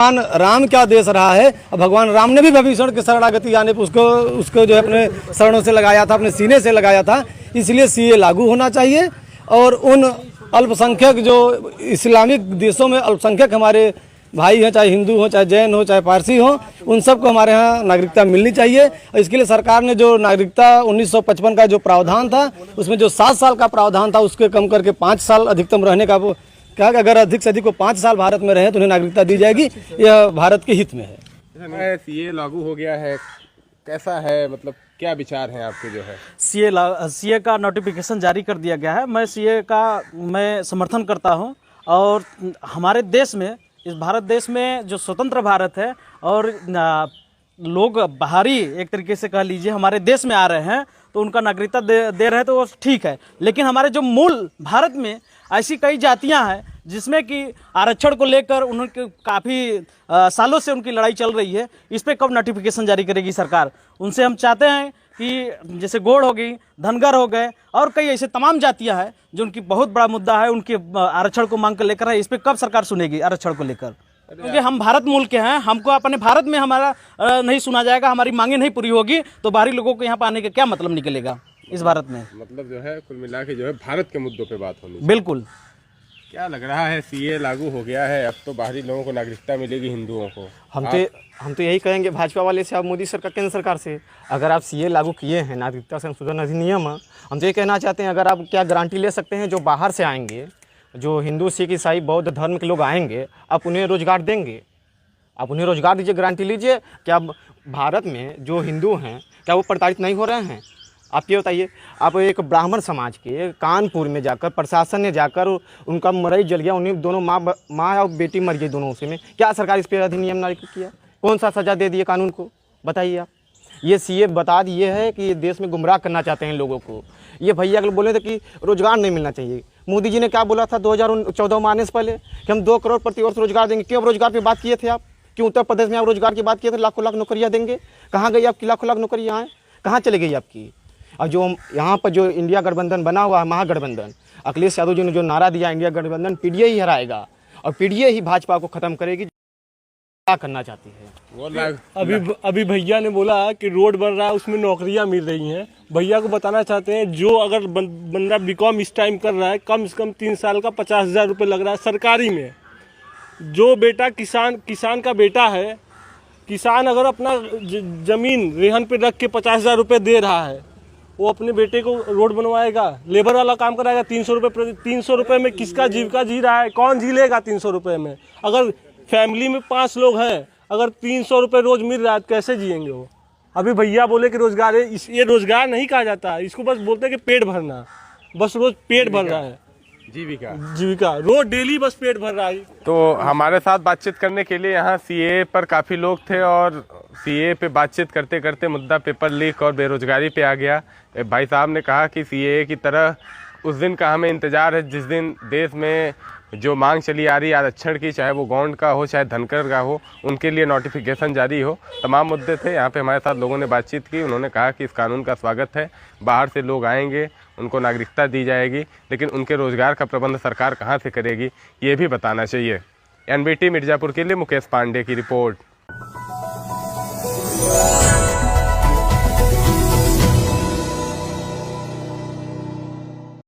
भगवान राम क्या देश रहा है। भगवान राम ने भी विभीषण के शरणागति आने पर उसको जो है अपने शरणों से लगाया था, अपने सीने से लगाया था। इसलिए सीए लागू होना चाहिए और उन अल्पसंख्यक जो इस्लामिक देशों में अल्पसंख्यक हमारे भाई हैं, चाहे हिंदू हो, चाहे जैन हो, चाहे पारसी हो, उन सबको हमारे यहाँ नागरिकता मिलनी चाहिए। और इसके लिए सरकार ने जो नागरिकता 1955 का जो प्रावधान था, उसमें जो 7 साल का प्रावधान था उसके कम करके 5 साल अधिकतम रहने का वो कहा कि अगर अधिक से अधिक को 5 साल भारत में रहे तो उन्हें नागरिकता दी जाएगी। यह भारत के हित में है। सीए लागू हो गया है, कैसा है, मतलब क्या विचार हैं आपके जो है? सीए का नोटिफिकेशन जारी कर दिया गया है। मैं सीए का समर्थन करता हूं और हमारे देश में, इस भारत देश में जो स्वतंत्र भारत है और लोग बाहरी एक तरीके से कह लीजिए हमारे देश में आ रहे हैं तो उनका नागरिकता दे रहे हैं तो वो ठीक है, लेकिन हमारे जो मूल भारत में ऐसी कई जातियां हैं जिसमें कि आरक्षण को लेकर उनके काफ़ी सालों से उनकी लड़ाई चल रही है। इस पर कब नोटिफिकेशन जारी करेगी सरकार? उनसे हम चाहते हैं कि जैसे गोड़ हो गई, धनगर हो गए और कई ऐसे तमाम जातियां हैं जो उनकी बहुत बड़ा मुद्दा है, उनके आरक्षण को मांग कर लेकर है। इस पर कब सरकार सुनेगी आरक्षण को लेकर? क्योंकि हम भारत मूल के हैं, हमको अपने भारत में हमारा नहीं सुना जाएगा, हमारी मांगे नहीं पूरी होगी तो बाहरी लोगों को यहाँ पर आने का क्या मतलब निकलेगा इस भारत में? मतलब जो है कुल मिला के जो है भारत के मुद्दों पे बात होनी। बिल्कुल। क्या लग रहा है, सीए लागू हो गया है, अब तो बाहरी लोगों को नागरिकता मिलेगी, हिंदुओं को? हम तो यही कहेंगे भाजपा वाले से, आप मोदी सरकार, केंद्र सरकार से, अगर आप सीए लागू किए हैं, नागरिकता संशोधन अधिनियम, हम तो ये कहना चाहते हैं, अगर आप क्या गारंटी ले सकते हैं जो बाहर से आएंगे, जो हिंदू, सिख, ईसाई, बौद्ध धर्म के लोग आएंगे, आप उन्हें रोजगार देंगे? आप उन्हें रोजगार दीजिए, गारंटी लीजिए। क्या भारत में जो हिंदू हैं क्या वो प्रताड़ित नहीं हो रहे हैं? आप ये बताइए। आप एक ब्राह्मण समाज के कानपुर में जाकर प्रशासन ने जाकर उनका मरई जल गया, उन्हें दोनों माँ और बेटी मर गई दोनों उसी में, क्या सरकार इस पर अधिनियम नागरिक किया? कौन सा सजा दे दिए कानून को? बताइए आप। ये सीए बता दिए है कि ये देश में गुमराह करना चाहते हैं लोगों को। ये भैया लोग बोले थे कि रोजगार नहीं मिलना चाहिए। मोदी जी ने क्या बोला था 2014 में आने से पहले कि हम 2 करोड़ प्रति वर्ष रोजगार देंगे। क्यों रोजगार पे बात किए थे आप? क्यों उत्तर प्रदेश में आप रोजगार की बात किए थे? लाखों लाख नौकरियाँ देंगे, कहाँ गई आपकी लाखों लाख नौकरियाँ हैं? कहाँ चले गई आपकी? और जो यहाँ पर जो इंडिया गठबंधन बना हुआ है, महागठबंधन, अखिलेश यादव जी ने जो नारा दिया इंडिया गठबंधन, पीडीए ही हराएगा और पीडीए ही भाजपा को खत्म करेगी। क्या करना चाहती है? अभी भैया ने बोला कि रोड बन रहा है, उसमें नौकरियां मिल रही हैं। भैया को बताना चाहते हैं, जो अगर बंदा बीकॉम इस टाइम कर रहा है, कम से कम 3 साल का 50,000 रुपये लग रहा है सरकारी में। जो बेटा किसान का बेटा है, किसान अगर अपना जमीन रेहन पे रख के 50,000 रुपये दे रहा है, वो अपने बेटे को रोड बनवाएगा? लेबर वाला काम कराएगा 300 रुपये में किसका जीविका जी रहा है? कौन जी लेगा 300 रुपये में? अगर फैमिली में 5 लोग हैं, अगर 300 रुपये रोज मिल रहा है तो कैसे जिएंगे वो? अभी भैया बोले कि रोजगार है, ये रोजगार नहीं कहा जाता, इसको बस बोलते हैं कि पेट भरना, बस रोज पेट भर रहा है, जीविका रोज डेली बस पेट भर रहा है। तो हमारे साथ बातचीत करने के लिए यहाँ सीए पर काफ़ी लोग थे और सीए पे बातचीत करते करते मुद्दा पेपर लीक और बेरोजगारी पे आ गया। भाई साहब ने कहा कि सीए की तरह उस दिन का हमें इंतज़ार है जिस दिन देश में जो मांग चली आ रही है आरक्षण की, चाहे वो गौंड का हो चाहे धनकर का हो, उनके लिए नोटिफिकेशन जारी हो। तमाम मुद्दे थे। यहाँ पे हमारे साथ लोगों ने बातचीत की। उन्होंने कहा कि इस कानून का स्वागत है, बाहर से लोग आएंगे, उनको नागरिकता दी जाएगी, लेकिन उनके रोजगार का प्रबंध सरकार कहाँ से करेगी ये भी बताना चाहिए। एनबीटी मिर्ज़ापुर के लिए मुकेश पांडे की रिपोर्ट।